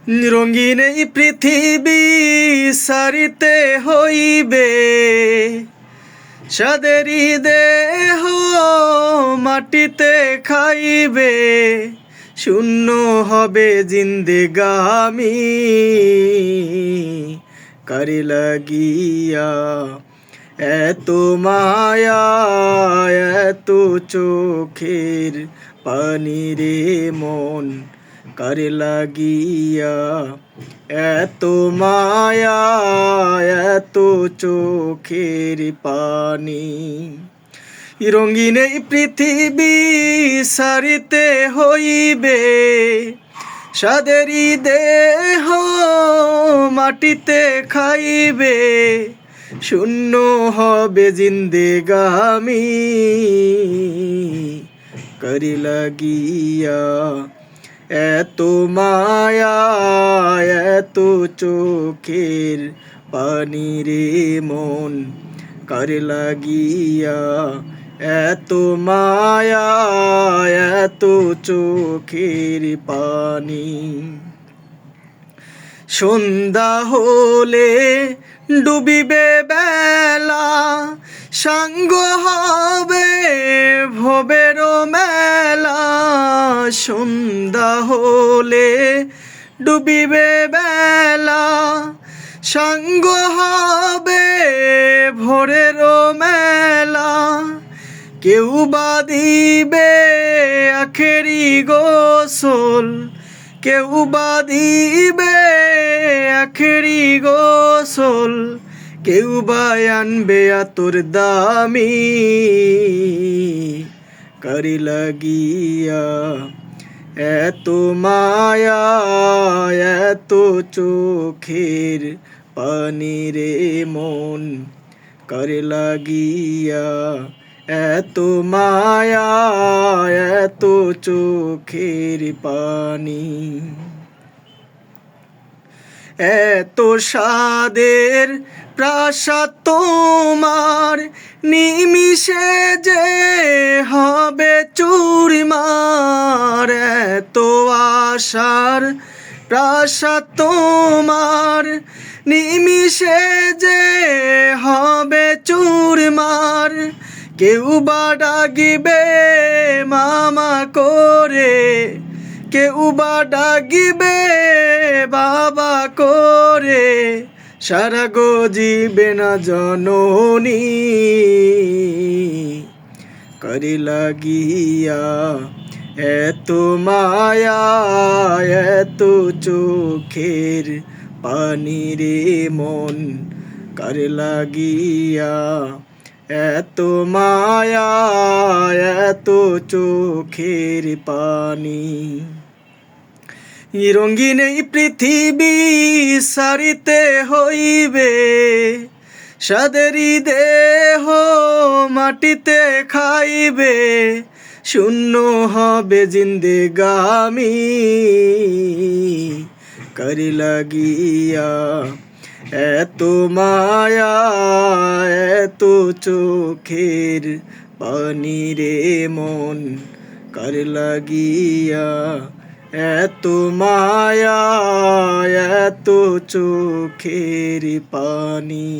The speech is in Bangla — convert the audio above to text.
রঙিন এই পৃথিবী সারিতে হইবে, সাদেরি দেহ মাটিতে খাইবে, শূন্য হবে জিন্দেগামি কারে লাগিয়া। এত মায়া এত চোখের পানি রে মন কারে লাগিয়া। এত মায়া এত চোখের পানি, রঙিন এই পৃথিবী সারিতে হইবে, সাদেরি দেহ মাটিতে খাইবে, শূন্য হবে জিন্দেগামি কারে লাগিয়া। এত মায়া এত চোখের পানি রে মন কারে লাগিয়া। এত মায়া এত চোখের পানি। সন্ধ্যা হলে ডুবিবে বেলা, সাঙ্গ হবে ভবের মেলা। সন্ধ্যা হলে ডুবিবে বেলা, সাঙ্গ হবে ভোরের মেলা। কেউ বা দিবে আখেরি গোসল, কেউ বা দিবে আখেরি গোসল, কেউ বা আনবে আতর দামি কারে লাগিয়া। এত মায়া এত চোখের পানি রে মন কারে লাগিয়া। এত মায়া এত চোখের পানি। এত স্বাদের প্রাসাদ তোমার, নিমিষে যে হবে চুরমার। এত আশার প্রাসাদ তোমার, নিমিষে যে হবে চুরমার। কেউ বা ডাকিবে মামা করে, কেউ বা ডাকিবে বাবা করে, সারা গজিবে না জননী কারে লাগিয়া। এত মায়া এত চোখের পানি রে মন কারে লাগিয়া। এত মায়া এত চোখের পানি, রঙিন এই পৃথিবী সারিতে হইবে, সাদেরি দেহ মাটিতে খাইবে, শূন্য হবে জিন্দেগামি কারে লাগিয়া। এত মায়া এত চোখের পানি রে মন কারে লাগিয়া। এত মায়া এত চোখের পানি।